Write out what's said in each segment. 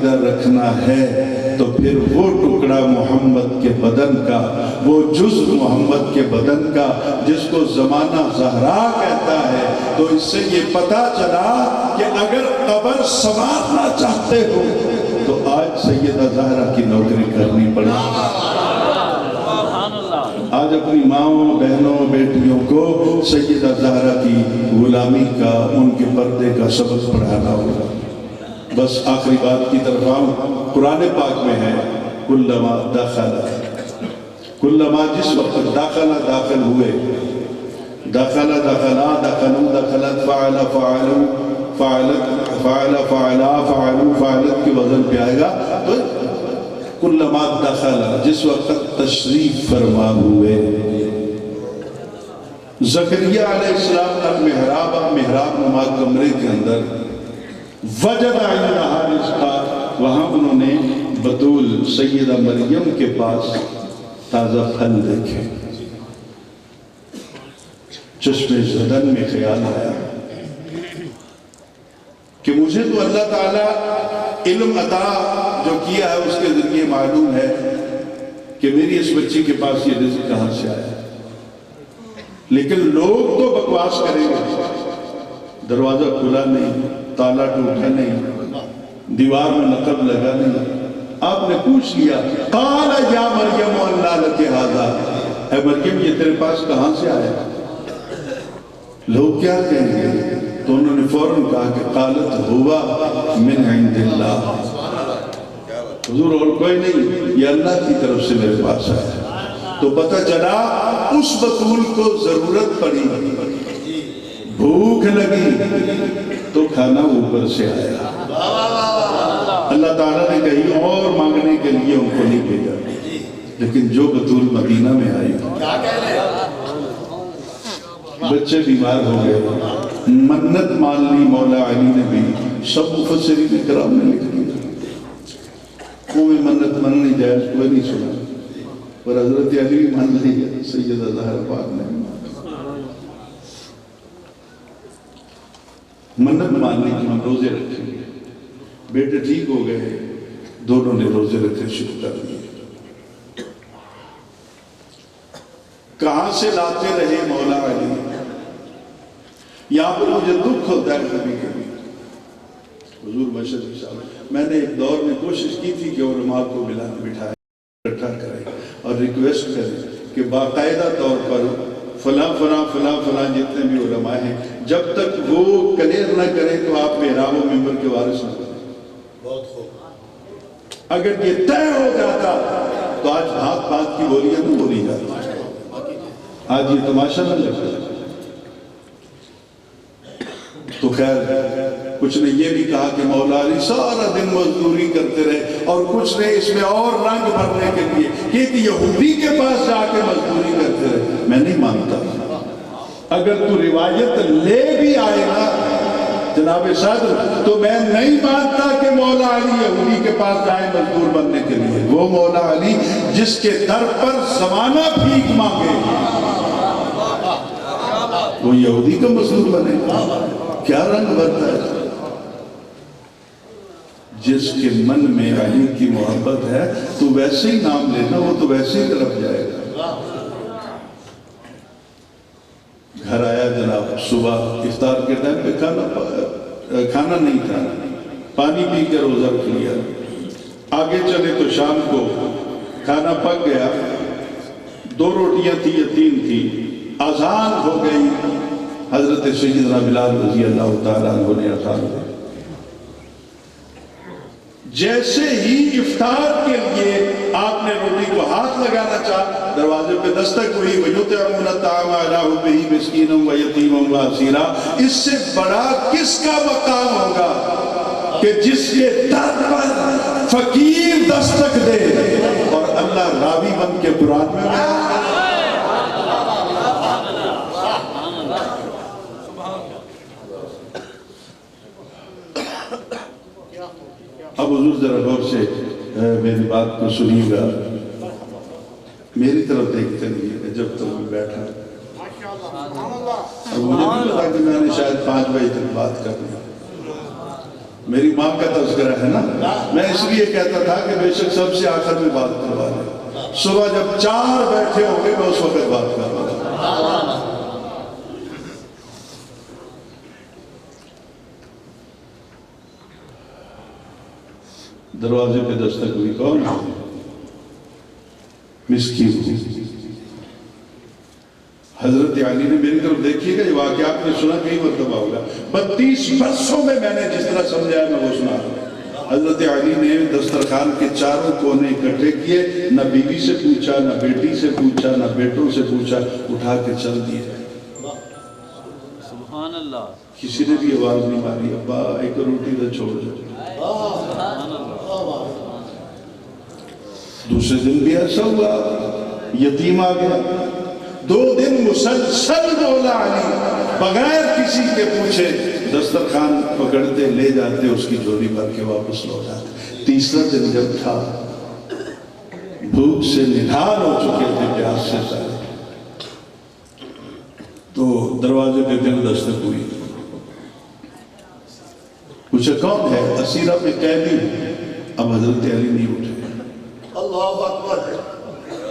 عقیدہ رکھنا ہے تو پھر وہ ٹکڑا محمد کے بدن کا، وہ جز محمد کے بدن کا جس کو زمانہ زہرا کہتا ہے، تو اس سے یہ پتا چلا کہ اگر قبر سنوارنا چاہتے ہو تو آج سیدہ زہرا کی نوکری کرنی پڑے، آج اپنی ماؤں بہنوں بیٹیوں کو سیدہ زہرا کی غلامی کا، ان کے پردے کا سبق پڑھانا ہوگا۔ بس آخری بات کی طرف آؤں، قرآن پاک میں ہے کلما دخل، کلما جس وقت داخل ہوئے، دخلوا دخلت فعل فعلوا فعلوا فعلت کے وزن پہ آئے گا، تو کلما دخل جس وقت تشریف فرما ہوئے۔ زکریا علیہ السلام کا محراب نما کمرے کے اندر وجد عندہا رزقا، وہاں انہوں نے بطول سیدہ مریم کے پاس تازہ پھل دیکھے۔ چشم زدن میں خیال آیا کہ مجھے تو اللہ تعالیٰ علم عطا جو کیا ہے اس کے ذریعے معلوم ہے کہ میری اس بچی کے پاس یہ رزق کہاں سے آیا، لیکن لوگ تو بکواس کریں گے، دروازہ کھلا نہیں، تالا ٹوٹا نہیں، دیوار میں نقب لگا نہیں۔ آپ نے پوچھ لیا قال یا مریم انّا لک ھذا، اے مریم یہ تیرے پاس کہاں سے آیا؟ لوگ کیا کہیں گے؟ تو انہوں نے فوراً کہا کہ قالت ہوا من عند اللہ، حضور اور کوئی نہیں، یہ اللہ کی طرف سے میرے پاس آیا۔ تو پتہ چلا اس بطول کو ضرورت پڑی، بھوک لگی تو کھانا اوپر سے آیا، اللہ تعالیٰ نے کہیں اور مانگنے کے لیے ان کو نہیں بھیجا، لیکن جو بطول مدینہ میں آئی، بچے بیمار ہو گئے، منت مان لی مولا علی نے بھی، سب مفسرین کرام نے لکھ دیا، کوئی منت مننی جائز کوئی نہیں سنا، پر حضرت علی مان لی سیدہ زہرا پاک نے منت مان لی کہ ہم روزے رکھیں گے۔ بیٹے ٹھیک ہو گئے، دونوں نے روزے رکھے شروع کر دیے۔ کہاں سے لاتے رہے مولا علی؟ یہاں پر مجھے دکھ ہوتا ہے کبھی کبھی، حضور مشرف صاحب، میں نے ایک دور میں کوشش کی تھی کہ علماء کو بٹھائے، اکٹھا کریں اور ریکویسٹ کریں کہ باقاعدہ طور پر فلاں فلاں فلاں فلاں جتنے بھی علماء ہیں، جب تک وہ کلیئر نہ کریں تو آپ محراب و منبر کے وارث نہ کریں۔ اگر یہ طے ہو جاتا تو آج بات بات کی بولیاں تو بولی جاتی، آج یہ تماشا نہ لگتا۔ تو خیر کچھ نے یہ بھی کہا کہ مولا علی سارا دن مزدوری کرتے رہے، اور کچھ نے اس میں اور رنگ بھرنے کے لیے کہ ایک یہودی کے پاس جا کے مزدوری کرتے رہے۔ میں نہیں مانتا، اگر تو روایت لے بھی آئے گا جناب صدر تو میں نہیں مانتا کہ مولا علی یہودی کے پاس جائے مزدور بننے کے لیے۔ وہ مولا علی جس کے در پر زمانہ بھیک مانگے وہ یہودی کا مزدور بنے، کیا رنگ بھرتا ہے؟ جس کے من میں علی کی محبت ہے تو ویسے ہی نام لینا، وہ تو ویسے ہی طرف جائے گا۔ گھر آیا جناب، صبح افطار کے ٹائم پہ کھانا نہیں تھا، پانی پی کے روزہ رکھ لیا۔ آگے چلے تو شام کو کھانا پک گیا، 2 روٹیاں تھی یا 3 تھی، اذان ہو گئی، حضرت سیدنا بلال رضی اللہ تعالیٰ عنہ نے اذان دی۔ جیسے ہی افطار کے لیے آپ نے روٹی کو ہاتھ لگانا چاہا، دروازے پہ دستک ہوئی، وَيُطْعِمُونَ الطَّعَامَ عَلَىٰ حُبِّهِ مِسْكِينًا وَيَتِيمًا وَأَسِيرًا۔ اس سے بڑا کس کا مقام ہوگا کہ جس کے در پر فقیر دستک دے اور اللہ راوی بن کے قرآن میں اب حضور ذرا غور سے میری بات کو سنیے گا، میری طرف دیکھتے رہیے جب تک میں بیٹھا۔ اب مجھے نہیں پتا کہ میں نے شاید 5 بجے تک بات کرنی، میری ماں کا تذکرہ ہے نا، میں اس لیے کہتا تھا کہ بے شک سب سے آخر میں بات کروا لیں، صبح جب 4 بیٹھے ہوں گے میں اس وقت بات کروا لیں۔ دروازے پہ دستک ہوئی، کون ہے؟ مسکین۔ حضرت علی نے میری طرف دیکھیے گا، یہ واقعہ آپ نے سنا کئی مرتبہ ہوگا، 32 برسوں میں نے جس طرح سمجھایا میں وہ سنا رہا ہوں۔ حضرت علی نے دسترخوان کے چاروں کونے اکٹھے کیے، نہ بیوی سے پوچھا، نہ بیٹی سے پوچھا، نہ بیٹوں سے پوچھا، اٹھا کے چل دیے۔ سبحان اللہ۔ کسی نے بھی آواز نہیں ماری، ابا ایک روٹی تو چھوڑ دو۔ دوسرے دن بھی ایسا ہوا، یتیم آ گیا، 2 دن مسلسل مولا علی بغیر کسی کے پوچھے دسترخوان پکڑتے لے جاتے، اس کی جھولی بھر کے واپس لوٹاتے۔ تیسرا دن جب تھا، بھوک سے نڈھال ہو چکے تھے، پیاس سے سارے، تو دروازے پہ پھر دستک ہوئی، پوچھا کون ہے؟ اسیرہ پہ قیدی ہوں۔ اب حضرت علی نہیں اٹھے۔ اللہ اکبر۔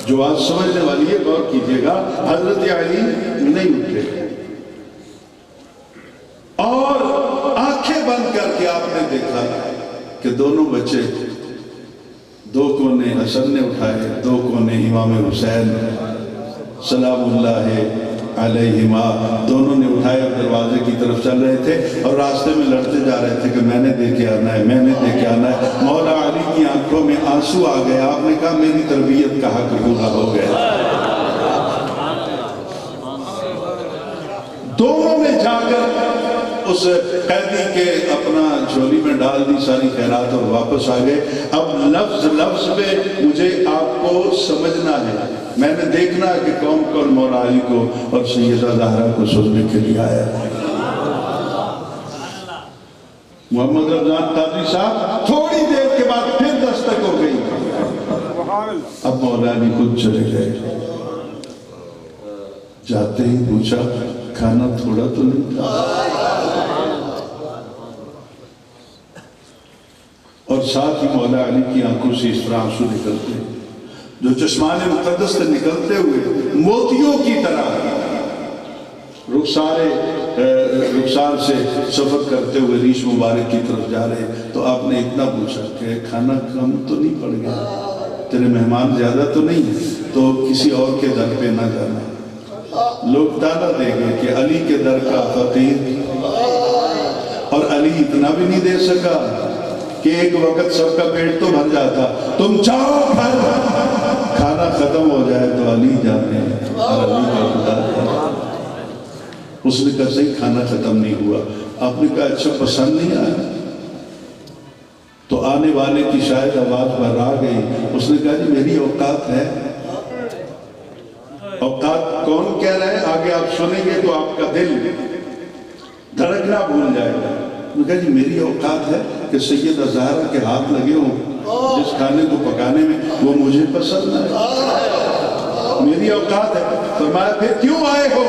جو آج سمجھنے والی ہے غور کیجئے گا، حضرت علی نہیں اٹھے، اور آنکھیں بند کر کے آپ نے دیکھا کہ دونوں بچے، 2 کونے حسن نے اٹھائے، 2 کونے امام حسین سلام اللہ علیہما، دونوں نے اٹھائے اور دروازے کی طرف چل رہے تھے، اور راستے میں لڑتے جا رہے تھے کہ میں نے دیکھے آنا ہے، میں نے دیکھے آنا ہے۔ مولا علی کی آنکھوں میں آنسو آ گئے، آپ نے کہا میری تربیت کا حق پورا ہو گیا۔ دونوں نے جا کر اس قیدی کے اپنا جھولی میں ڈال دی ساری خیرات اور واپس آ گئے۔ اب لفظ لفظ پہ مجھے آپ کو سمجھنا ہے، میں نے دیکھنا ہے کہ کون کون مولا علی کو اور سیدہ زہرا کو سننے کے لیے آیا ہے۔ محمد رمضان قادری صاحب تھوڑی دیر کے بعد پھر دستک ہو گئی، اب مولا علی خود چلے گئے۔ جاتے ہی پوچھا کھانا تھوڑا تو نہیں تھا؟ اور ساتھ ہی مولا علی کی آنکھوں سے اس طرح آنسو نکلتے، جو چشمان مقدس سے نکلتے ہوئے موتیوں کی طرح رخسار سے سفر کرتے ہوئے ریش مبارک کی طرف جا رہے۔ تو آپ نے اتنا پوچھا کہ کھانا کم تو نہیں پڑ گیا؟ تیرے مہمان زیادہ تو نہیں ہیں؟ تو کسی اور کے در پہ نہ جانا۔ لوگ تانا دیں گے کہ علی کے در کا فقیر، اور علی اتنا بھی نہیں دے سکا کہ ایک وقت سب کا پیٹ تو بھر جاتا، تم چاہو گھر کھانا ختم ہو جائے تو علی جانے اور علی کا خدا جانے۔ اس نے کہا صحیح کھانا ختم نہیں ہوا۔ آپ نے کہا اچھا پسند نہیں آیا؟ تو آنے والے کی شاید آواز بھر آ گئی، اس نے کہا جی میری اوقات ہے۔ اوقات کون کہہ رہا ہے؟ آگے آپ سنیں گے تو آپ کا دل دھڑکنا بھول جائے گا۔ میں کہا جی میری اوقات ہے کہ سیدہ زہرا کے ہاتھ لگے ہوں جس کھانے کو پکانے میں، وہ مجھے پسند ہے، میری اوقات ہے۔ فرمایا پھر کیوں آئے ہو؟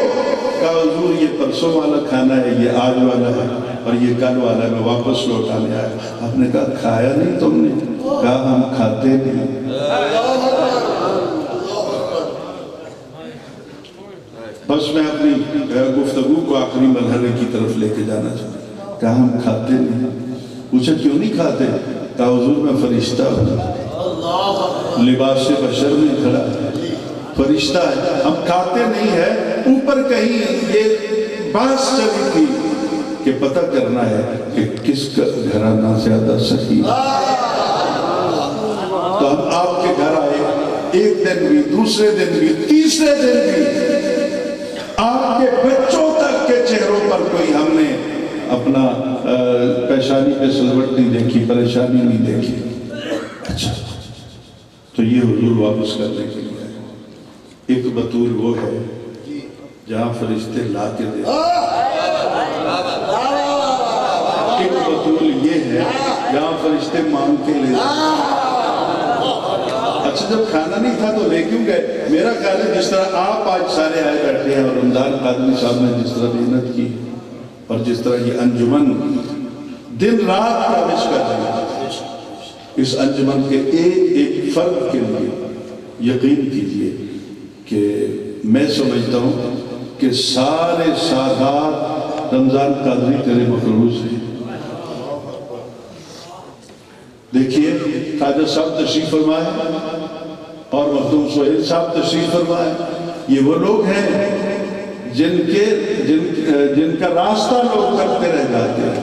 کہا حضور یہ پرسوں والا کھانا ہے، یہ آج والا ہے، اور یہ کل والا ہے، میں واپس لوٹانے آیا۔ آپ نے کہا کھایا نہیں تم نے؟ کہا ہم کھاتے نہیں۔ بس میں اپنی گفتگو کو آخری مرحلے کی طرف لے کے جانا چاہتا ہوں۔ کہا ہم کھاتے نہیں۔ پوچھا کیوں نہیں کھاتے؟ کہا حضور میں فرشتہ ہوں، لباس بشر میں کھڑا ہے، فرشتہ ہے، ہم کھاتے نہیں ہیں۔ اوپر کہیں یہ بات چلی تھی کہ پتہ کرنا ہے کہ کس کا گھرانہ زیادہ صحیح ہے۔ تو ہم آپ کے گھر آئے، ایک دن بھی، دوسرے دن بھی، تیسرے دن بھی، آپ کے بچوں تک کے چہروں پر کوئی ہم نے اپنا پیشانی پہ سلوٹ نہیں دیکھی، پریشانی نہیں دیکھی۔ اچھا تو یہ حضور واپس کرنے کے لیے ایک بطول وہ ہے جہاں فرشتے لا کے دے، ایک بطول یہ ہے جہاں فرشتے مانگ کے لے۔ اچھا جب کھانا نہیں تھا تو لے کیوں گئے؟ میرا خیال ہے جس طرح آپ آج سارے آئے بیٹھے ہیں اور رمضان قادری صاحب نے جس طرح محنت کی اور جس طرح یہ انجمن دن رات کوشش کر رہے ہیں اس انجمن کے ایک ایک فرد کے لیے یقین کیجئے کہ میں سمجھتا ہوں کہ سارے سادات رمضان قادری تیرے مقروض ہیں. دیکھیے خواجہ صاحب تشریف فرمائے اور مخدوم سہیل صاحب تشریف فرمائے. یہ وہ لوگ ہیں جن کا راستہ لوگ کرتے رہ جاتے ہیں.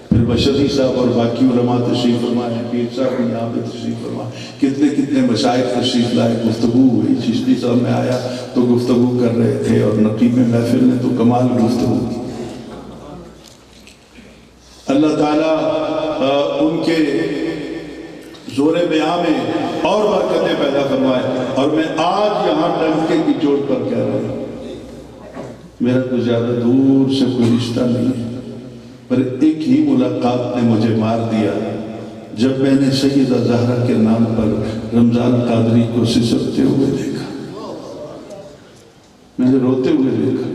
پھر مشہدی صاحب اور باقی علماء تشریف فرمائے, پیر صاحب بھی یہاں پہ تشریف فرمائے, کتنے مشائخ تشریف لائے, گفتگو ہوئی. چشتی صاحب میں آیا تو گفتگو کر رہے تھے اور نقیب محفل نے تو کمال گفتگو کی. اللہ تعالیٰ ان کے زور بیان میں اور برکتیں پیدا فرمائے. اور میں آج یہاں ڈنکے کی چوٹ پر کہہ رہا ہوں, میرا کوئی زیادہ دور سے کوئی رشتہ نہیں ہے, پر ایک ہی ملاقات نے مجھے مار دیا جب میں نے سیدہ زہرا کے نام پر رمضان قادری کو سسکتے ہوئے دیکھا. میں نے روتے ہوئے دیکھا,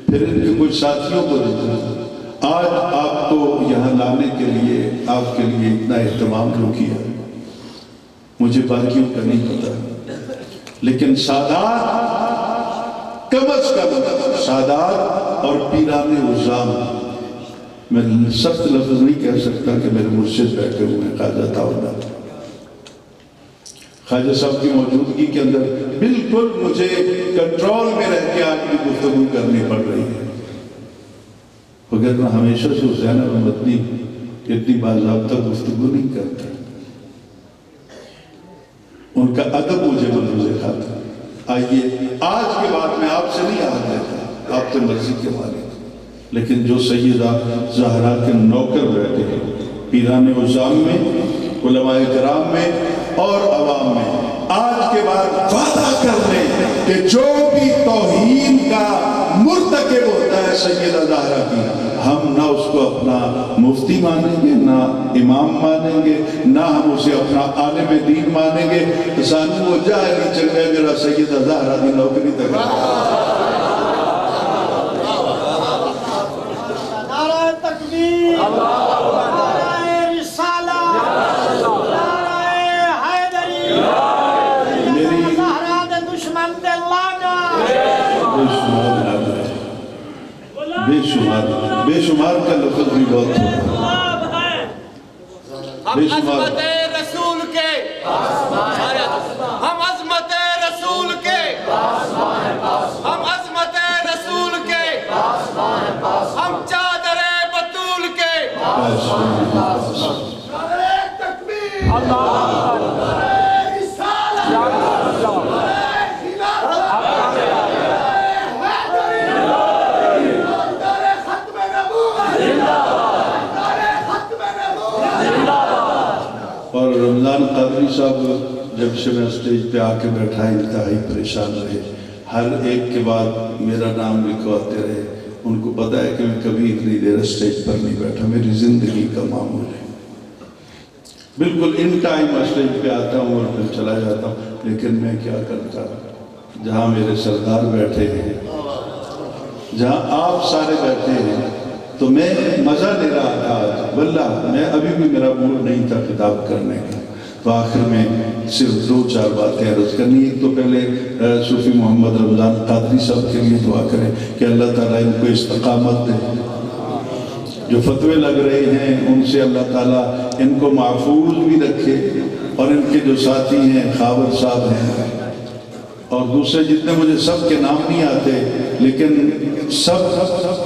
پھر ان کے کچھ ساتھیوں کو دیکھا. آج آپ کو یہاں لانے کے لیے آپ کے لیے اتنا اہتمام جو کیا, مجھے باقیوں کا نہیں پتا, لیکن سادات کم از کم سادات اور پیران عظام, میں سخت لفظ نہیں کہہ سکتا کہ میرے مرشد بیٹھے ہوئے ہیں خواجہ عطا اللہ. خواجہ صاحب کی موجودگی کے اندر بالکل مجھے کنٹرول میں رہ کے آج بھی گفتگو کرنی پڑ رہی ہے, مگر میں ہمیشہ سے حسین مدنی اتنی باضابطہ گفتگو نہیں کرتا. ان کا ادب مجھے منظور کھاتا. آئیے آج کے بعد میں آپ سے نہیں آ دیتا, آپ تو مرضی کے مالک, لیکن جو سیدہ زہرا کے نوکر بیٹھے ہیں پیران عظام میں, علماء کرام میں اور عوام میں, آج کے بعد وعدہ کر لیں کہ جو بھی توہین کا مرتکب ہوتا ہے سیدہ زہرا کی, ہم نہ اس کو اپنا مفتی مانیں گے, نہ امام مانیں گے, نہ ہم اسے اپنا عالم دین مانیں گے. سانو وہ جائے نہیں چل گئے میرا سیدہ زہرا کی نوکری تک. نعرہ تکبیر, نعرہ رسالہ, نعرہ حیدری, سیدہ زہرا دے دشمن دے لانا. بے شمار کا لفظ بھی بہت ہوتا ہے. ہم عظمت رسول کے, ہم عظمت رسول کے, ہم عظمت رسول کے, ہم چادر بطول کے. نعرہ تکبیر, نعرہ رسالہ, نعرہ اور رمضان قادری صاحب جب سے میں اسٹیج پہ آ کے بیٹھا انتہائی پریشان رہے, ہر ایک کے بعد میرا نام لکھواتے رہے. ان کو پتا ہے کہ میں کبھی اتنی دیر اسٹیج پر نہیں بیٹھا, میری زندگی کا معمول ہے. بالکل ان ٹائم اسٹیج پہ آتا ہوں اور پھر چلا جاتا ہوں, لیکن میں کیا کرتا, جہاں میرے سردار بیٹھے ہیں, جہاں آپ سارے بیٹھے ہیں, تو میں مزہ لے رہا تھا آج. واللہ میں ابھی بھی میرا موڈ نہیں تھا خطاب کرنے کا, تو آخر میں صرف 2-4 باتیں عرض کرنی. ایک تو پہلے صوفی محمد رمضان قادری صاحب کے لیے دعا کریں کہ اللہ تعالیٰ ان کو استقامت دے. جو فتوے لگ رہے ہیں ان سے اللہ تعالیٰ ان کو محفوظ بھی رکھے, اور ان کے جو ساتھی ہیں خاور صاحب ہیں اور دوسرے جتنے مجھے سب کے نام نہیں آتے, لیکن سب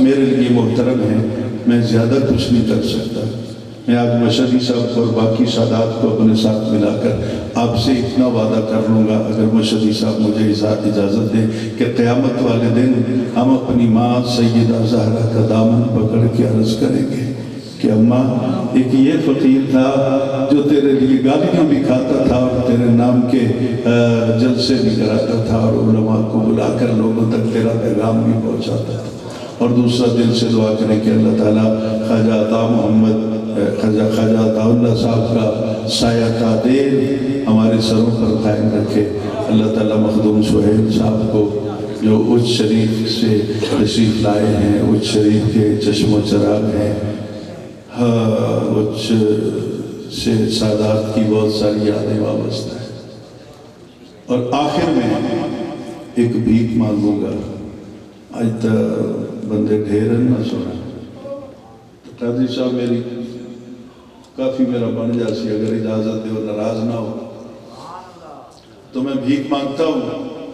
میرے لیے محترم ہیں. میں زیادہ کچھ نہیں کر سکتا. میں آج مشہدی صاحب اور باقی سادات کو اپنے ساتھ ملا کر آپ سے اتنا وعدہ کر لوں گا, اگر مشہدی صاحب مجھے اجازت دیں, کہ قیامت والے دن ہم اپنی ماں سیدہ زہرا کا دامن پکڑ کے عرض کریں گے کہ اماں, ایک یہ فقیر تھا جو تیرے لیے گالیاں بھی کھاتا تھا اور تیرے نام کے جلسے بھی کراتا تھا اور علماء کو بلا کر لوگوں تک تیرا پیغام بھی پہنچاتا تھا. اور دوسرا دل سے دعا کریں کہ اللہ تعالیٰ خواجہ عطا اللہ صاحب کا سایہ تادیر ہمارے سروں پر قائم رکھے. اللہ تعالیٰ مخدوم سہیل صاحب کو جو اچ شریف سے تشریف لائے ہیں, اچ شریف کے چشم و چراغ ہیں, مجھ سے سادات کی بہت ساری یادیں وابستہ ہیں، اور آخر میں ایک بھیک مانگوں گا. آج تک بندے ڈھیرن نہ سنا تو قاضی صاحب میری کافی میرا بن جاسی، اگر اجازت دے اور ناراض نہ ہو تو میں بھیک مانگتا ہوں.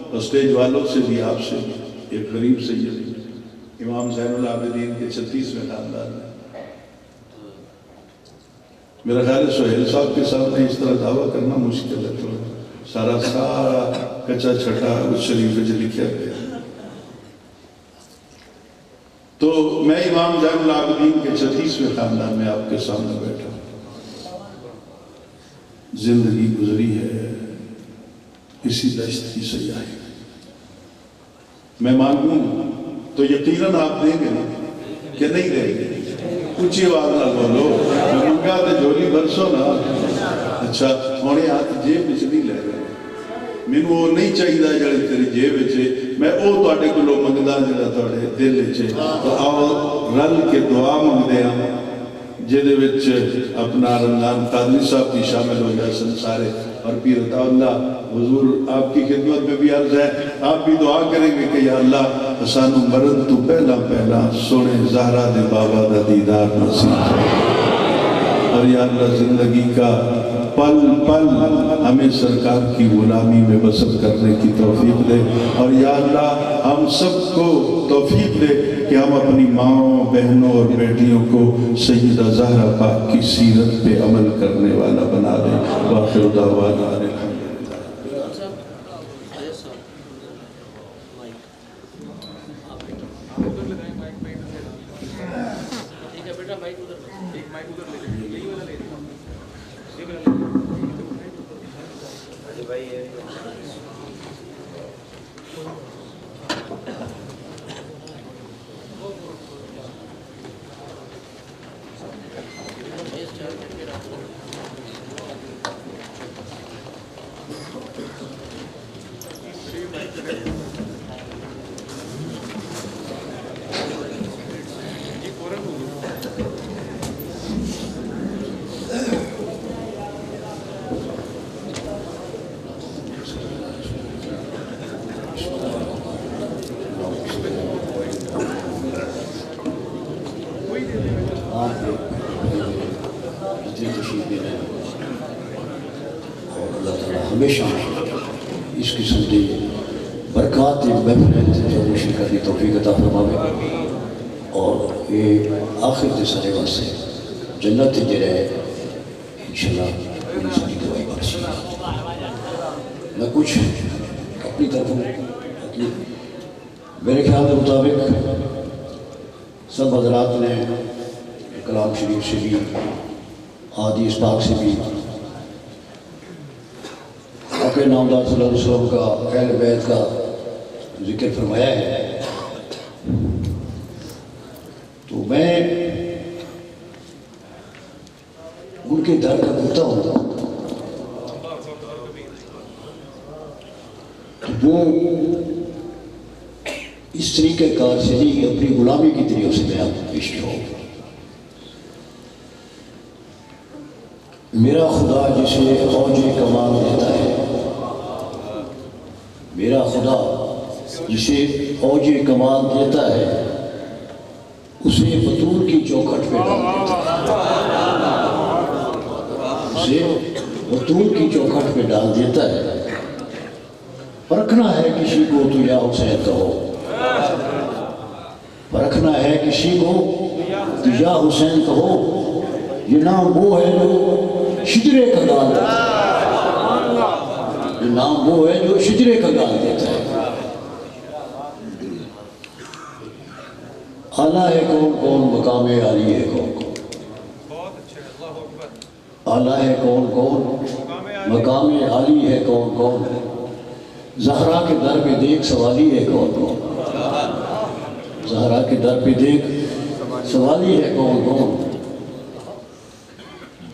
اور اسٹیج والوں سے بھی، آپ سے بھی، ایک غریب سید امام زین العابدین کے 36ویں خاندان میں. میرا خیال ہے سہیل صاحب کے سامنے اس طرح دعویٰ کرنا مشکل ہے، تو سارا کچا چھٹا اس شریف میں لکھا گیا. تو میں امام زین العابدین کے 36ویں خاندان میں آپ کے سامنے بیٹھا ہوں. زندگی گزری ہے اسی دشت کی سیاحی. میں مانگوں تو یقیناً آپ دیں گے نا کہ نہیں دیں گے؟ اونچی آواز نہ بولو. میں منگا تو جولی برسو نا. اچھا ہونے ہاتھ جیب وچ نہیں لے گئے. مینوں وہ نہیں چاہیے جڑی تیری جیب وچ، میں او تواڈے کولوں منگدا جڑا تواڈے دل وچ. تو آؤ رل کے دعا منگدے ہاں جہدے وچ اپنا رمضان قادری صاحب بھی شامل ہو جائے سن سارے، اور پیر عطا اللہ حضور آپ کی خدمت میں بھی عرض ہے، آپ بھی دعا کریں گے کہ یا اللہ سانو مرن تو پہلا پہلا سونے زہرا دے بابا دا دیدار نصیب کرے، اور یا اللہ زندگی کا پل پل ہمیں سرکار کی غلامی میں بسر کرنے کی توفیق دے. اور یا اللہ ہم سب کو توفیق دے کہ ہم اپنی ماں بہنوں اور بیٹیوں کو سیدہ زہرا پاک کی سیرت پہ عمل کرنے والا بنا دے. وآخر دعوانا الحمدللہ. ہمیشہ اس قسم کی برکات محفلت جوشی کرنی توفیق عطا فرماوے، اور یہ آخر دے سارے واسطے جنت جرے انشاءاللہ میری ساری دعائی برسی. میں کچھ اپنی طرف میرے خیال کے مطابق سب حضرات نے کلام شریف سے بھی حدیث پاک سے بھی آقا نامدار صلی اللہ علیہ وسلم کا اہل بیت کا ذکر فرمایا ہے. تو میں ان کے در کا کتا ہوں. وہ اس طریقہ کار سے نہیں، اپنی غلامی کی طریقوں سے میں آپ کو پیش کیا ہوں. میرا خدا جسے اوج کمال دیتا ہے، میرا خدا جسے اوج کمال دیتا ہے، اسے بطول کی چوکھٹ پہ ڈال دیتا ہے. اسے بطول کی چوکھٹ پہ ڈال دیتا ہے. پرکھنا ہے کسی کو تو یا حسین کہو، پرکھنا ہے کسی کو تو یا حسین کہو. یہ نام وہ ہے جو شجرے کا گال دیتا ہے، یہ نام وہ ہے جو شجرے کا گال دیتا ہے. اعلیٰ ہے کون کون، مقام عالی ہے کون کون. اعلیٰ ہے کون کون، مقام عالی ہے کون کون. زہرا کے در پہ دیکھ سوالی ہے کون کون. زہرا کے در پہ دیکھ سوالی ہے کون کون.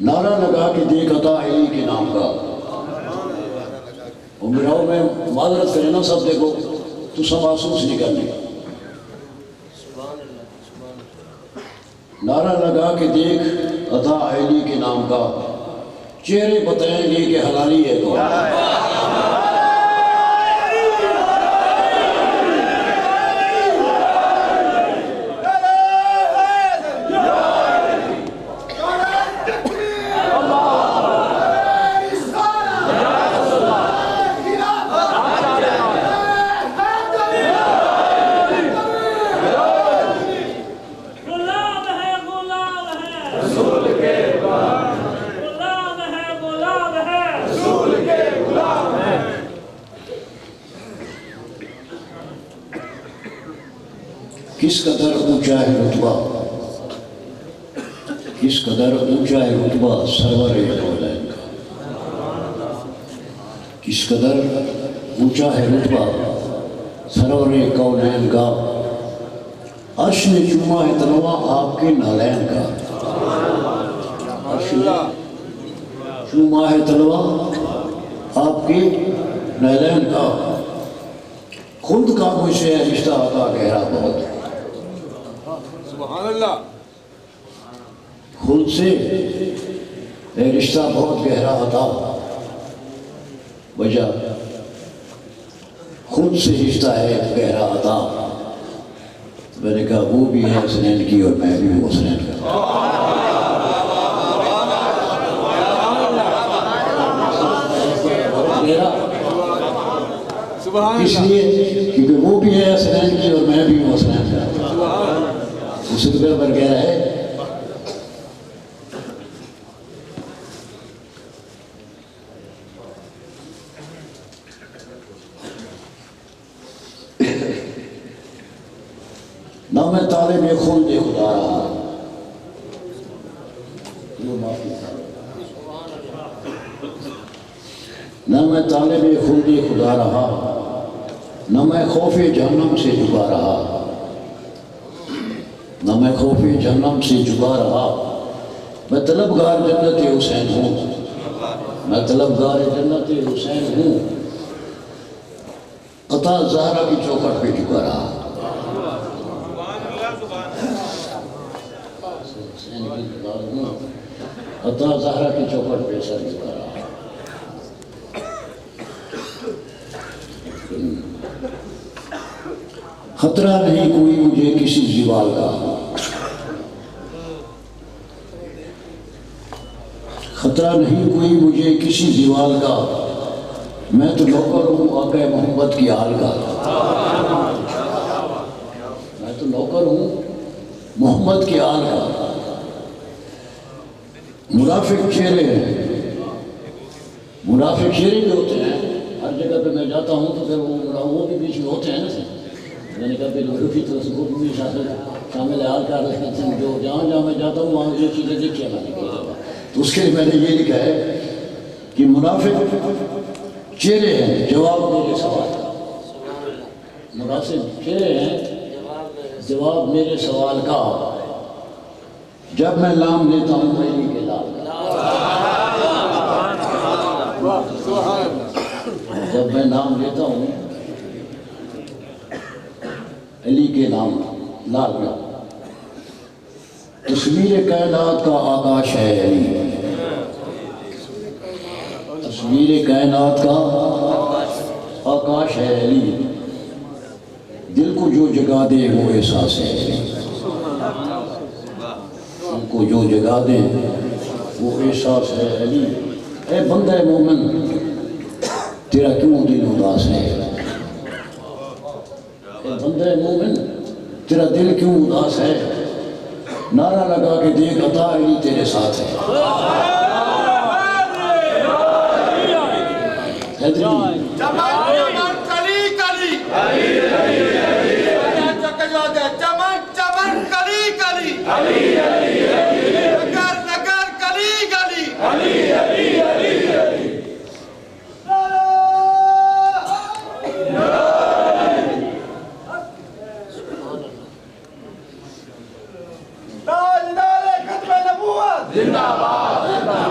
نعرہ لگا کے دیکھ عطا علی کے نام کا. اور میراؤ میں معذرت کریں نا سب، دیکھو تو سب محسوس نہیں کرنے. نعرہ لگا کے دیکھ قطع علی کے نام کا چہرے بتائیں گے کہ حلالی ہے کون. کس قدر اونچا ہے رتبہ، کس قدر اونچا ہے رتبہ سرور کونین کا، کس قدر اونچا ہے رتبہ سرور کونین کا. عرش نے چوما ہے تنوا آپ کے نالین کا، عرش نے چوما ہے تنوا آپ کے نالین کا. خود کا مجھ سے رشتہ آتا گہرا بہت، سبحان اللہ. خود سے اے رشتہ بہت گہرا تھا، وجہ خود سے رشتہ ہے گہرا تھا. میں نے کہا وہ بھی ہے حسنین کی اور میں بھی ہوں حسنین کا. اس لیے کیونکہ وہ بھی ہے حسنین کی اور میں بھی ہوں حسنین کا. اسی طرح پر کہہ رہا ہے نہ میں طالب خلد خدا رہا، نہ میں طالب خلد خدا رہا، نہ میں خوف جہنم سے جھکا رہا، نہ میں خوف جہنم سے جھکا رہا. میں طلبگار جنت حسین ہوں، میں طلبگار جنت حسین ہوں. قطع زہرا کی چوکھٹ پہ جھکا رہا. قطع زہرا کی چوکھٹ پہ سر جھکا رہا. خطرہ نہیں کوئی مجھے کسی زوال کا، خطرہ نہیں کوئی مجھے کسی زوال کا. میں تو نوکر ہوں آقا محمد کی آل کا، میں تو نوکر ہوں محمد کی آل کا. منافق چہرے ہیں، منافق چہرے بھی ہوتے ہیں. ہر جگہ پہ میں جاتا ہوں تو پھر وہ بھی بیچ میں ہوتے ہیں نا. میں نے کہا پھر روفی تو اس کو بھی شامل حال کر رہے ہیں. جو جہاں میں جاتا ہوں وہاں یہ چیزیں دیکھی ہیں. میں نے تو اس کے لیے میں نے یہ لکھا ہے کہ منافق چہرے ہیں جواب میرے سوال کا، منافق چہرے ہیں جواب میرے سوال کا. جب میں نام لیتا ہوں علی کے لال کا، جب میں نام لیتا ہوں علی کے نام لال کا. تصویر کائنات کا آکاش ہے علی، تصویر کائنات کا آکاش ہے علی. دل کو جو جگا دے وہ احساس ہے علی، دل کو جو جگا دے وہ احساس ہے علی. اے بندہ مومن تیرا کیوں دل اداس ہے، اے بندہ مومن تیرا دل کیوں اداس ہے. نعرہ لگا کے دیکھ عطا علی تیرے ساتھ ہے. چمن چمن کلی کلی، چمن چمن کلی کلی، نگر نگر کلی گلی. تاجدار ختم نبوت زندہ باد.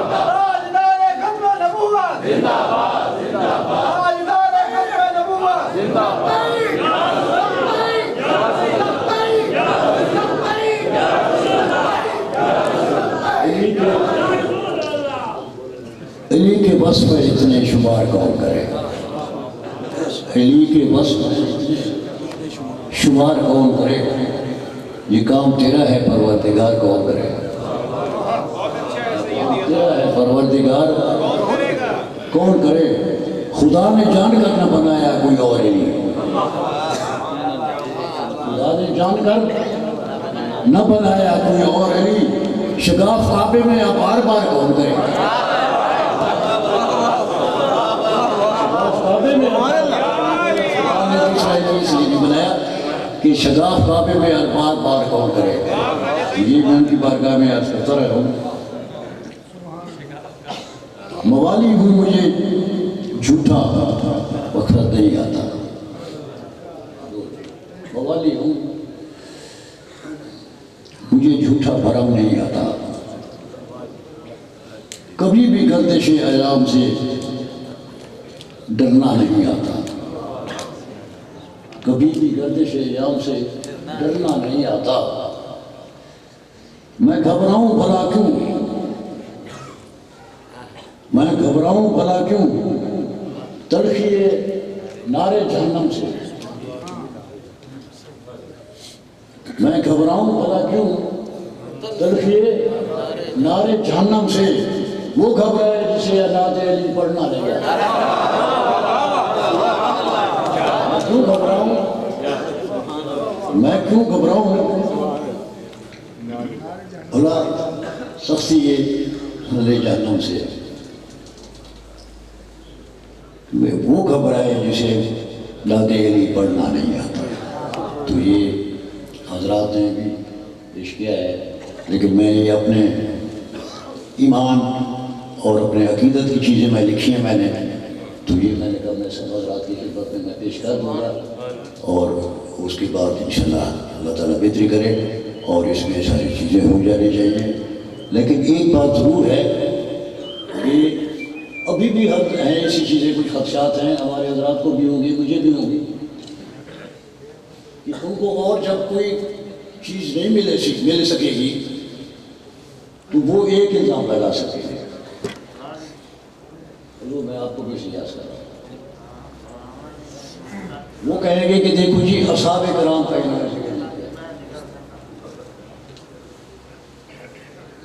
علی کے وصف میں اتنے شمار کون کرے گا؟ علی کے وصف میں اتنے شمار کون کرے گا؟ یہ کام تیرا ہے پروردگار، کون کرے گا؟ تیرا ہے پروردگار، کون کرے؟ خدا نے جان کر نہ بنایا کوئی اور علی، خدا نے جان کر نہ بنایا کوئی اور علی، شگاف کعبے میں اب بار بار کون کرے؟ اس لیے بھی بنایا کہ شگاف کعبے میں بار بار کون کرے؟ یہ میں ان کی بارگاہ میں عرض کرتا رہا ہوں، موالی ہوئی مجھے جھوٹا وقت نہیں آتا، موالی ہوں مجھے جھوٹا بھرم نہیں آتا، کبھی بھی گردش ایام سے ڈرنا نہیں آتا، کبھی بھی گردش ایام سے ڈرنا نہیں آتا، میں گھبراؤں بھلا کیوں، میں گھبراؤں بھلا کیوں تلخی نارے جہنم سے، میں گھبراؤں بھلا کیوں تلخی نارے جہنم سے، وہ گھبرائے جسے نعت علی پڑھنا نہیں آتا، میں کیوں گھبراؤں، میں کیوں گھبراؤں بھلا سختی نارے جہنم سے، وہ گھبرائے جسے نعت علی پڑھنا نہیں آتا۔ تو یہ حضرات نے بھی پیش کیا ہے، لیکن میں یہ اپنے ایمان اور اپنے عقیدت کی چیزیں میں لکھی ہیں میں نے، تو یہ میں نے کہا میں سب حضرات کی خدمت میں پیش کر دوں گا، اور اس کے بعد انشاءاللہ اللہ تعالیٰ بہتری کرے اور اس میں ساری چیزیں ہو جانی چاہیے۔ لیکن ایک بات ضرور ہے کہ ابھی بھی حد ہیں ایسی چیزیں، کچھ خدشات ہیں ہمارے حضرات کو بھی ہوں گی، مجھے بھی ہوں گی، کہ تم کو اور جب کوئی چیز نہیں مل سکے گی تو وہ ایک الزام لگا سکے گی، میں آپ کو بھی سجاز کر رہا ہوں، وہ کہیں گے کہ دیکھو جی اصحاب کرام کا انہوں نے ذکر نہیں کیا،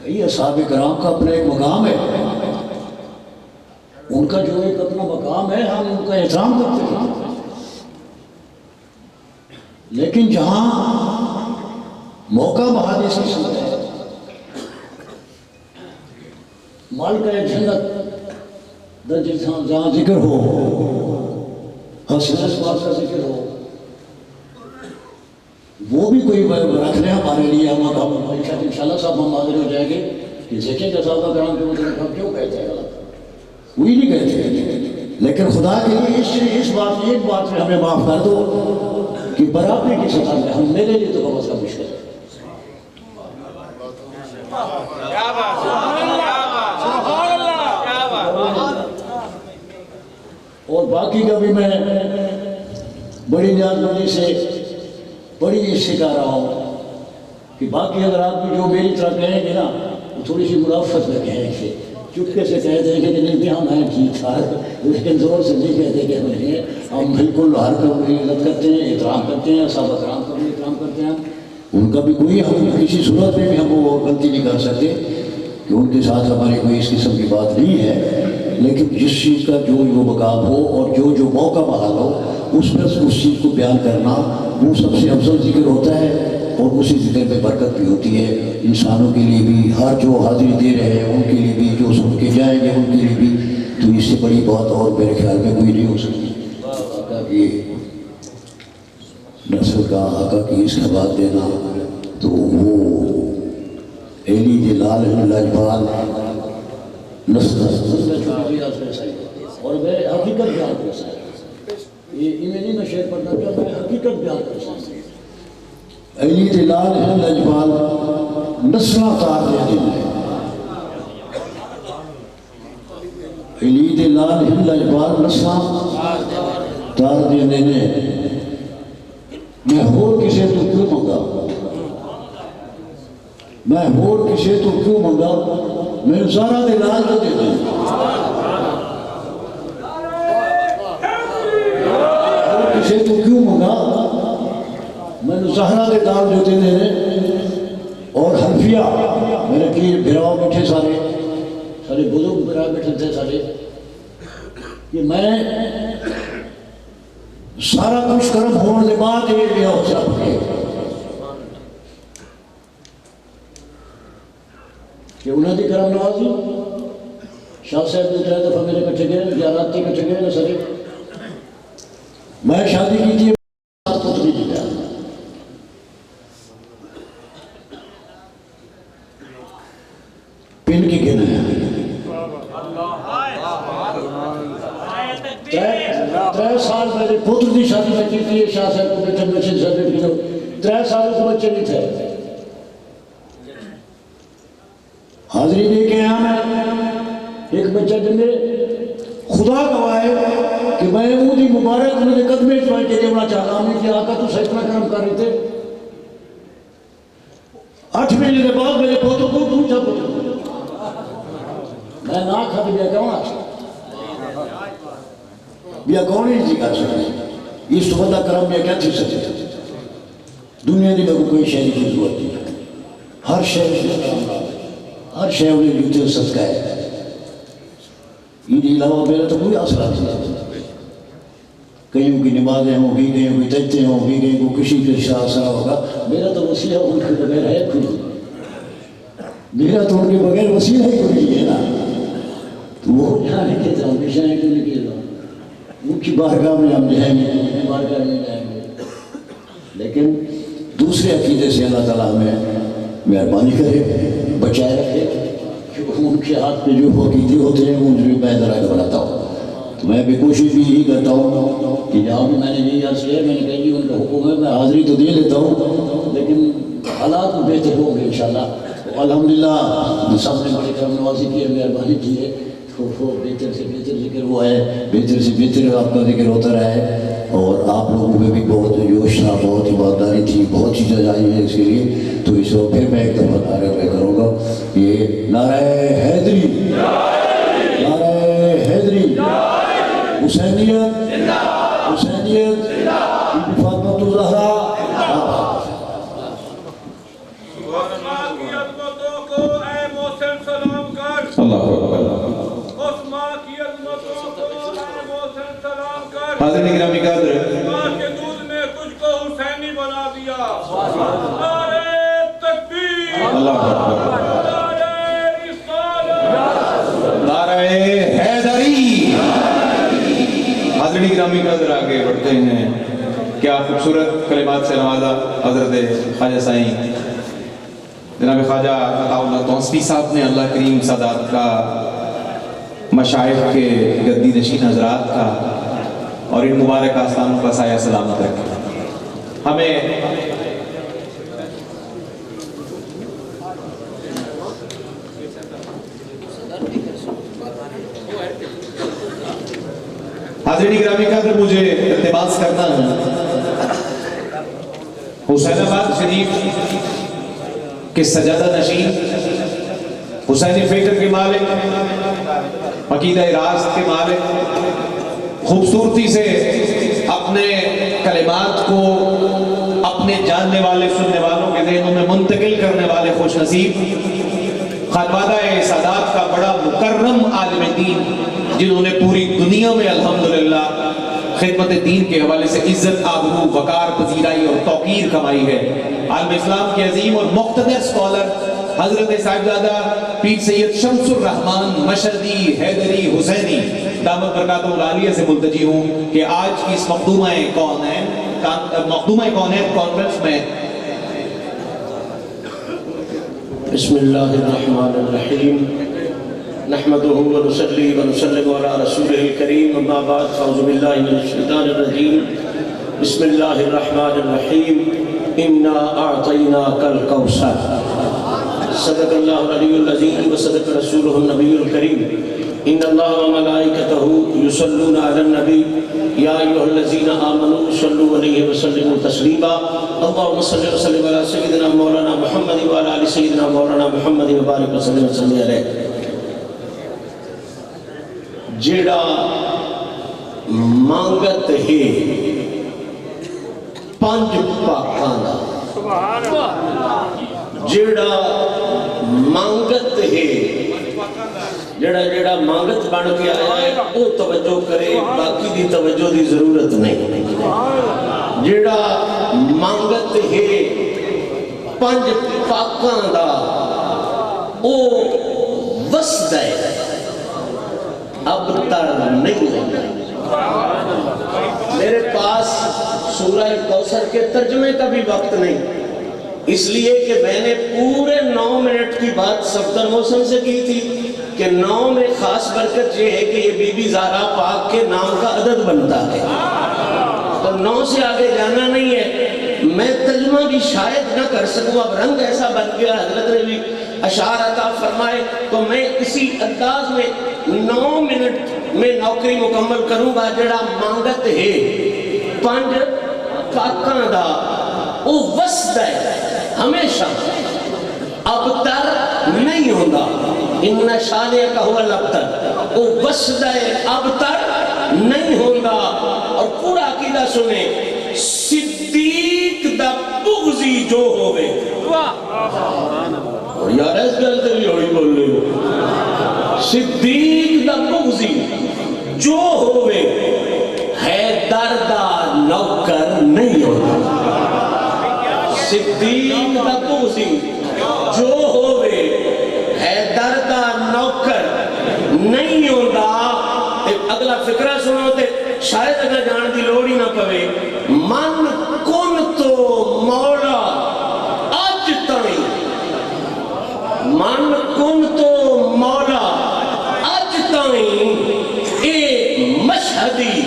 یہ اصحاب کرام کا اپنا ایک مقام ہے، ان کا جو ایک اپنا مقام ہے، ہم ان کا احترام کرتے ہیں، لیکن جہاں موقع محادث کی صورت ہے، مالکہ جنت جہاں ذکر ہو، حسن اسباب کا ذکر ہو، وہ بھی کوئی رکھ لیں ہمارے لیے، ہم انشاءاللہ صاحب ہم حاضر ہو جائیں گے کہ دیکھیں کہ صحابہ کرام کے متعلق ہم کیوں کہتے ہیں غلط، وہی نہیں کہتے، لیکن خدا کے لیے اس بات ایک بات میں ہمیں معاف کر دو کہ برابری کی سطح میں ہم میرے لیے تو بہت کا مشکل ہے، اور باقی کا بھی میں بڑی نیازمندی سے بڑی اس سے کہہ رہا ہوں کہ باقی حضرات بھی جو میری طرح کہیں گے نا، وہ تھوڑی سی مرافت میں کہیں گے، چپکے سے کہہ دیں گے کہ نہیں بھی ہم ہیں ٹھیک ٹھاک، لیکن زور سے نہیں کہتے کہ ہم ہیں، ہم بالکل ہر کو بھی عزت کرتے ہیں، احترام کرتے ہیں، صحابہ کرام کا بھی احترام کرتے ہیں، ان کا بھی کوئی ہم کسی صورت میں بھی ہم وہ غلطی نہیں کر سکتے کہ ان کے ساتھ ہماری کوئی اس قسم کی بات نہیں ہے، لیکن جس چیز کا جو مقام ہو اور جو موقع بحال ہو اس پر اس چیز کو بیان کرنا وہ سب سے افضل ذکر ہوتا ہے، اور اسی ذکر میں برکت بھی ہوتی ہے انسانوں کے لیے بھی، ہر جو حاضری دے رہے ہیں ان کے لیے بھی، جو سن کے جائیں گے ان کے لیے بھی، تو اس سے بڑی بات اور میرے خیال میں کوئی نہیں ہو سکتی۔ آقا کی نسل کا، آقا کی اس کا بات دینا، تو وہ علی دے لال لاجوال نسل اور میں حقیقت بیان کر سکتا ہوں، یہ نہیں میں شعر پڑھنا چاہتا، میں حقیقت بیان کر سکتا ہوں، علی دے لال ہیں لاجوال نسلہ تار دے دن ہے، علی دے لال ہیں لاجوال نسلہ تار دے دن ہے، میں ہور کسے تو کیوں منگا، میں ہور کسے تو کیوں منگا، میں زارہ دے لال دے دن بزرگ برا بیٹھے تھے سارے کہ میں سارا کچھ کرم ہونے کے بعد یہ لیا ہو سکتے کہ انہوں نے کرم نوازی شاہ صاحب نے 3 دفعہ میرے کٹھے گئے 11 کٹھے گئے نا سارے میں شادی کی تھی پتری کی گیا پن کی گنا ہے 3 سال میرے پتر کی شادی میں کی تھی شاہ صاحب کو بیٹھے میں 6 سال کی 3 سال کے بچے نہیں تھے حاضری دے کے آیا میں ایک بچہ جنہیں خدا گواہ ہے کہ میں مودی مبارک انہوں نے قدمے چوائے کے دیونا چاہتا ہوں کہ آقا تو اتنا کرم کر رہے تھے 8 مہینے کے بعد میرے پوتوں کو پوچھا میں نہ کھا بیا کون آچھا بیا کون ہی جی کر سکتے اس تو بندہ کرم بیا کیا تھی سکتے دنیا دی میں کوئی شہری کی ضرورت نہیں ہر شہر سے کرم رہا ہر شہر انہیں لیتے صدقہ ہے یہ علاوہ میرا تو کوئی آسرا نہیں کئیوں کی نمازیں ہوں گی کئیوں کی تجتے ہوں گی کئیوں کو کسی کے آسرا ہوگا میرا تو وسیلہ ان کے بغیر ہے کوئی میرا تو ان کے بغیر وسیلہ ہی کوئی نہیں ہے نا تو وہ جہاں نہیں کہتا ہوں پیشہ ہے کیوں نہیں کہتا ہوں ان کی بارگاہ میں ہم جائیں گے بارگاہ میں جائیں گے لیکن دوسرے عقیدے سے اللہ تعالیٰ ہمیں مہربانی کرے بچائے رکھے کہ ان کے ہاتھ پہ جو عقیدے ہوتے ہیں ان سے میں ذرا بناتا ہوں تو میں بھی کوشش بھی یہی کرتا ہوں کہ جہاں بھی میں نے یہی عرض کیا میں نے کہا جی ان کا حکم ہے میں حاضری تو دے لیتا ہوں لیکن حالات میں بہتر ہوں گے انشاءاللہ الحمدللہ سب نے بڑی کرم نوازی کی ہے مہربانی کی ہے تو وہ بہتر سے بہتر ذکر ہوا ہے بہتر سے بہتر آپ کا ذکر ہوتا رہا ہے اور آپ لوگوں میں بھی بہت جوش تھا بہت ایمانداری تھی بہت چیزیں آئی ہیں اس کے لیے تو اس وقت پھر میں ایک دفعہ نعرہ میں کروں گا یہ نعرہ حیدری نعرہ حیدری حسینیت حسینیت بی فاطمۃ الزہرا حاضرین گرامی قدر ماں کے دودھ نے تجھ کو حسینی بنا دیا نعرہ تکبیر اللہ اکبر نعرہ رسالت نعرہ حیدری حاضرین گرامی قدر آگے بڑھتے ہیں کیا خوبصورت کلمات سے نوازا حضرت خواجہ سائیں جناب خواجہ عطا اللہ توسوی صاحب نے اللہ کریم سادات کا مشائخ کے گدی نشین حضرات کا اور ان مبارک آستانوں کا سایہ سلامت رکھے ہمیں حاضرین گرامی قدر مجھے التماس کرنا ہے حسین آباد شریف کے سجادہ نشین حسینی فکر کے مالک عقیدہ راست کے مالک خوبصورتی سے اپنے کلمات کو اپنے جاننے والے سننے والوں کے ذہنوں میں منتقل کرنے والے خوش نصیب خانوادہ سادات کا بڑا مکرم عالم دین جنہوں نے پوری دنیا میں الحمدللہ خدمت دین کے حوالے سے عزت آبرو وقار پذیرائی اور توقیر کمائی ہے عالم اسلام کے عظیم اور مقتدر اسکالر حضرت صاحبزادہ پیر سید شمس الرحمن مشہدی حیدری حسینی دامت برکاتہ العالیہ سے ملتجی ہوں کہ آج کی اس مخدومہ کونین کانفرنس میں بسم اللہ الرحمن الرحیم نحمده ونصلي ونسلم على رسوله الكريم اما بعد فاعوذ بالله من الشيطان الرجيم بسم الله الرحمن الرحيم انا اعطيناك الكوثر صدق الله العلي العظيم وصدق رسوله النبي الكريم ان الله وملائكته يصلون على النبي يا ايها الذين امنوا صلوا عليه وسلموا تسليما اللهم صل وسلم على سيدنا مولانا محمد وعلى ال سيدنا مولانا محمد وبارك وسلم عليه جیڑا مانگت ہے پانچ پاکانا جیڑا مانگت ہے جڑا جڑا مانگت بن کے آیا ہے وہ توجہ کرے، باقی دی توجہ دی ضرورت نہیں۔ جڑا مانگت ہے پنج پاکاں دا او وسد ہے، اب تر نہیں ہوتا۔ میرے پاس سورہ کوثر کے ترجمے کا بھی وقت نہیں، اس لیے کہ میں نے پورے 9 منٹ کی بات صفدر محسن سے کی تھی کہ 9 میں خاص برکت یہ ہے کہ یہ بی بی زہرا پاک کے نام کا عدد بنتا ہے، تو 9 سے آگے جانا نہیں ہے۔ میں ترجمہ بھی شاید نہ کر سکوں، اب رنگ ایسا بن گیا، حضرت نے بھی اشعار عطا فرمائے، تو میں اسی انداز میں 9 منٹ میں نوکری مکمل کروں گا۔ جڑا مانگت ہے پنج پاکاں دا او وسد ہے، ہمیشہ ابتر نہیں ہوگا، ان شانے کا ہوا الابتر، وہ وسد ہے، ابتر نہیں ہوگا۔ اور پورا عقیدہ سنیں، صدیق دا بغضی جو ہوئے، اور یار اس گلتے بھی ہوئی بول رہے ہو، صدیق دا بغضی جو ہوئے حیدر دا نوکر نہیں ہوتا۔ صدیق دا بغضی جو ہوئے حیدر دا نوکر نہیں ہوتا۔ اگلا فکرہ سنو تے شاید اگر جان دی لوڑی نہ پوے، من کن تو مولا اج تائیں، من کن تو مولا اج تائیں، اے مشہدی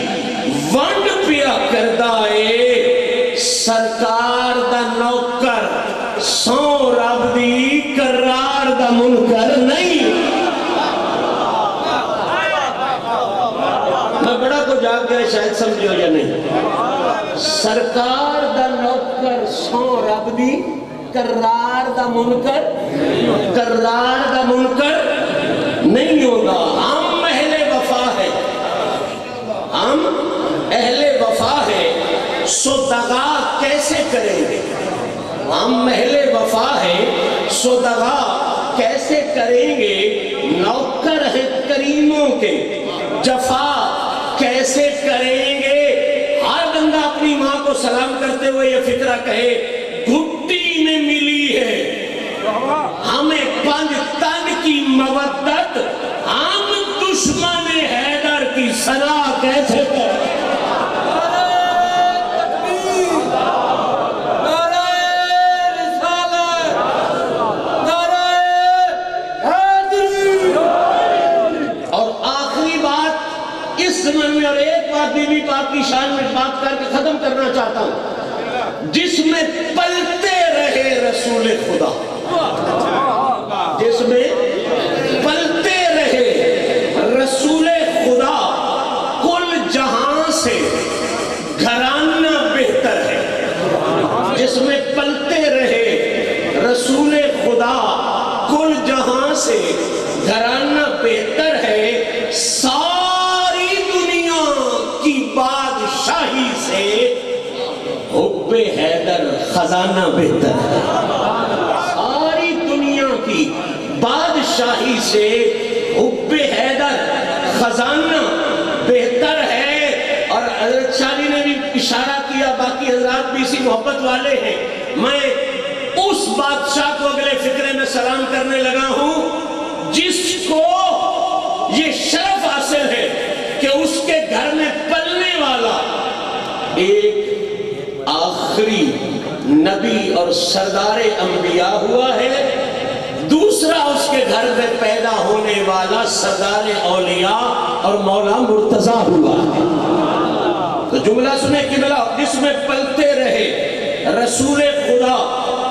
ونڈ پیا کردائے، سرکار دا نوکر سو رب دی قرار دا منکر نہیں۔ میں بڑا کو جاگ گیا، شاید سمجھو یا نہیں، سرکار دا نوکر سو رب دی قرار دا منکر، قرار دا منکر نہیں ہوگا۔ ہم اہل وفا ہے، ہم اہل وفا ہے، سو دغا کیسے کریں گے؟ ہم اہل وفا ہے، سو دغا کیسے کریں گے؟ نوکر ہیں کریموں کے، جفا کیسے کریں گے؟ ہر بندہ اپنی ماں کو سلام کرتے ہوئے یہ فکرہ کہے، گھٹی میں ملی ہے ہمیں پنج تن کی مودت، ہم دشمن حیدر کی سنا کیسے کریں؟ اور ایک بات بی بی پاک کی شان میں بات کر کے ختم کرنا چاہتا ہوں، جس میں پلتے رہے رسول خدا، جس میں پلتے رہے رسول خدا، کل جہاں سے گھرانہ بہتر ہے، جس میں پلتے رہے رسول خدا، کل جہاں سے گھرانہ بہتر ہے، بادشاہی سے حب حیدر خزانہ بہتر ہے۔ ساری دنیا کی بادشاہی سے حب حیدر خزانہ بہتر ہے۔ اور حضرت شاہی نے بھی اشارہ کیا، باقی حضرات بھی اسی محبت والے ہیں، میں اس بادشاہ کو اگلے فکرے میں سلام کرنے لگا ہوں جس کو یہ شرف حاصل ہے کہ اس کے گھر میں پلنے والا ایک آخری نبی اور سردار انبیاء ہوا ہے، دوسرا اس کے گھر میں پیدا ہونے والا سردار اولیاء اور مولا مرتضیٰ ہوا ہے۔ تو جملہ سنے قبلہ، جس میں پلتے رہے رسول خدا،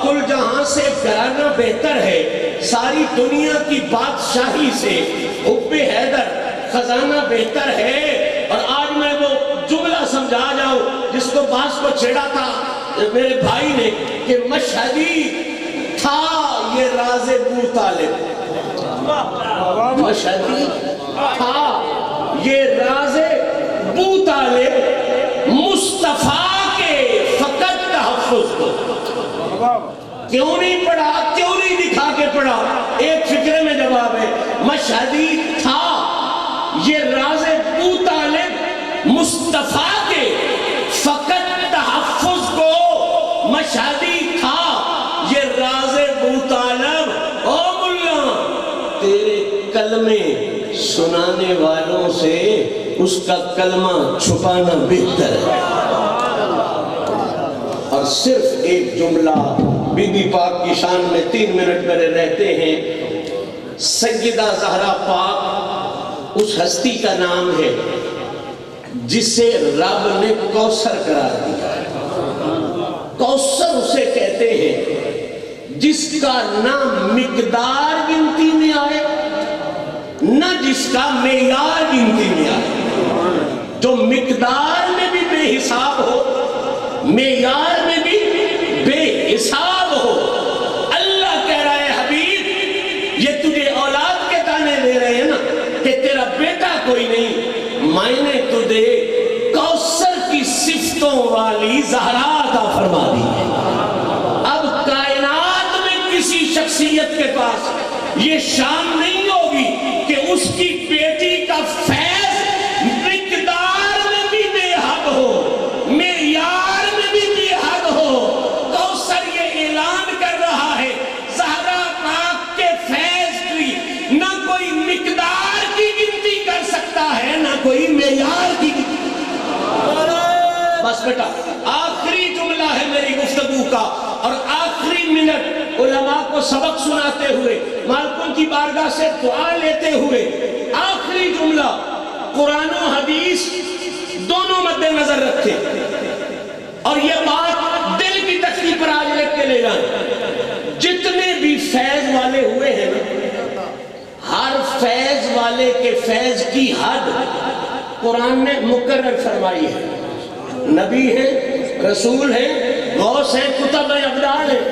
کل جہاں سے گھرانہ بہتر ہے، ساری دنیا کی بادشاہی سے حب حیدر خزانہ بہتر ہے۔ اور آج میں وہ جملہ سمجھا جاؤں جس کو باس کو چھیڑا تھا میرے بھائی نے کہ مشہدی تھا یہ راز بو طالب، مشہدی تھا یہ راز بو طالب، مصطفیٰ کے فقط تحفظ کو کیوں نہیں پڑھا، کیوں نہیں اٹھا کے پڑھا، ایک فکرے میں جواب ہے، مشہدی تھا یہ راز ابو طالب مصطفیٰ کے فقط تحفظ کو، مشہدی تھا یہ راز ابو طالب، او ملا تیرے کلمے سنانے والوں سے اس کا کلمہ چھپانا بہتر ہے۔ اور صرف ایک جملہ بی بی پاک کی شان میں 3 منٹ میرے رہتے ہیں۔ سیدہ زہرا پاک اس ہستی کا نام ہے جسے رب نے کوثر قرار دیا ہے۔ کوثر اسے کہتے ہیں جس کا نہ مقدار گنتی میں آئے نہ جس کا معیار گنتی میں آئے، جو مقدار میں بھی بے حساب ہو، معیار میں بھی بے حساب ہو۔ اللہ کہہ رہا ہے حبیب یہ تجھے اولاد کے تانے دے رہے ہیں نا کہ تیرا بیٹا کوئی نہیں، میں نے تجھے کوثر کی صفتوں والی زہرا عطا فرما دی ہے۔ اب کائنات میں کسی شخصیت کے پاس یہ شان نہیں ہوگی کہ اس کی بیٹی کا فیض مقدار میں بھی بے حد ہو، معیار میں بھی بے حد ہو۔ کوثر یہ اعلان کر رہا ہے زہرا پاک کے فیض کی نہ کوئی مقدار کی گنتی کر سکتا ہے نہ کوئی معیار کی گنتی۔ بس بیٹا آخری جملہ ہے میری گفتگو کا اور آخری منٹ علماء کو سبق سناتے ہوئے، مالکوں کی بارگاہ سے دعا لیتے ہوئے، آخری جملہ قرآن و حدیث دونوں مد نظر رکھے اور یہ بات دل کی تختی پر آج لکھ کے لے جائیں۔ جتنے بھی فیض والے ہوئے ہیں ہر فیض والے کے فیض کی حد قرآن نے مقرر فرمائی ہے۔ نبی ہیں، رسول ہیں، غوث ہیں، کتب ہیں، ابدال ہیں۔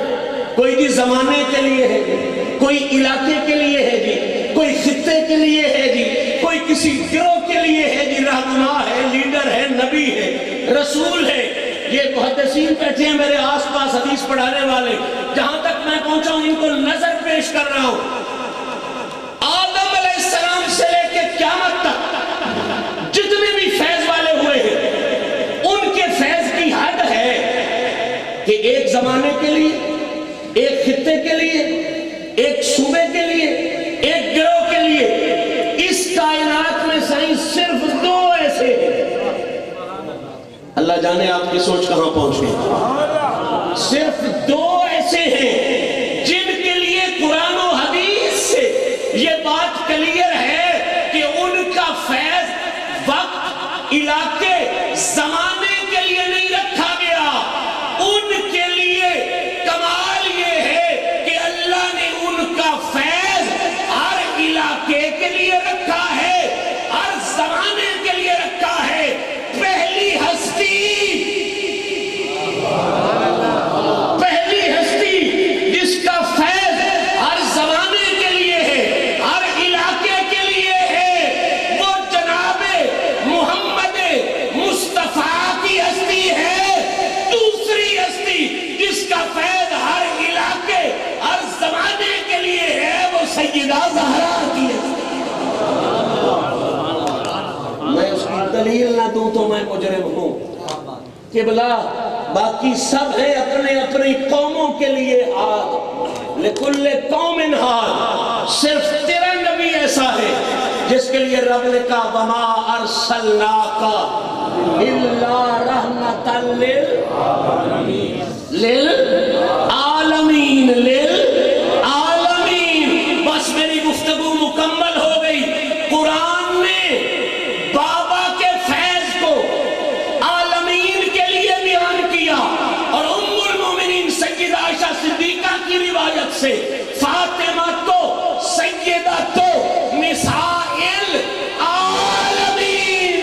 کوئی جی زمانے کے لیے ہے جی، کوئی علاقے کے لیے ہے جی، کوئی خطے کے لیے ہے جی، کوئی کسی گروہ کے لیے ہے جی، رہنما ہے، لیڈر ہے، نبی ہے، رسول ہے۔ یہ محدثین بیٹھے ہیں میرے آس پاس حدیث پڑھانے والے، جہاں تک میں پہنچا ہوں ان کو نظر پیش کر رہا ہوں۔ آدم علیہ السلام سے لے کے قیامت تک جتنے بھی فیض والے ہوئے ہیں ان کے فیض کی حد ہے کہ ایک زمانے کے لیے، ایک خطے کے لیے، ایک صوبے کے لیے، ایک گروہ کے لیے۔ اس کائنات میں سائنس صرف 2 ایسے ہیں، اللہ جانے آپ کی سوچ کہاں پہنچ گئی، صرف 2 ایسے ہیں جن کے لیے قرآن و حدیث سے یہ بات کلیئر ہے کہ ان کا فیض وقت، علاقے، زمانے کے لیے نہیں رکھا گیا۔ ان کے لیے کمال یہ ہے کہ اللہ نے ان کا فیض ہر علاقے کے لیے رکھا ہے، ہر زمانے کے لیے رکھا ہے۔ پہلی ہستی جس کا فیض ہر زمانے کے لیے ہے، ہر علاقے کے لیے ہے، وہ جناب محمد مصطفیٰ کی ہستی ہے۔ دوسری ہستی جس کا فیض ہر علاقے، ہر زمانے کے لیے ہے، وہ سیدہ زہرا کی ہستی ہے۔ میں اس کی دلیل نہ دوں تو میں مجرم ہوں۔ قبلہ باقی سب ہیں اپنے اپنی قوموں کے لیے آگ، لکل قوم ہاد، صرف تیرا نبی ایسا ہے جس کے لیے رب نے کہا وما ارسلناک الا رحمتا للعالمین، للعالمین۔ بس میری گفتگو مکمل ہو گئی۔ قرآن نے بابا کے فیض کو عالمین کے لیے بیان کیا اور ام المومنین سیدہ عائشہ صدیقہ کی روایت سے فاطمہ تو سیدہ تو نساء العالمین،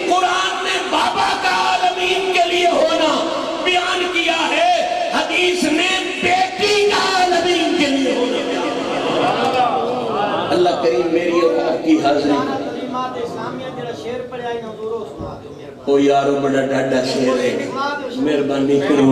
قرآن نے بابا کا عالمین کے لیے ہونا بیان کیا ہے، حدیث نے بیٹی کا عالمین کے لیے ہونا بیان کیا۔ اللہ کریم میری اور آپ کی حاضری او یارو بڑا ڈاڈا شیر ہے، مہربانی کرو۔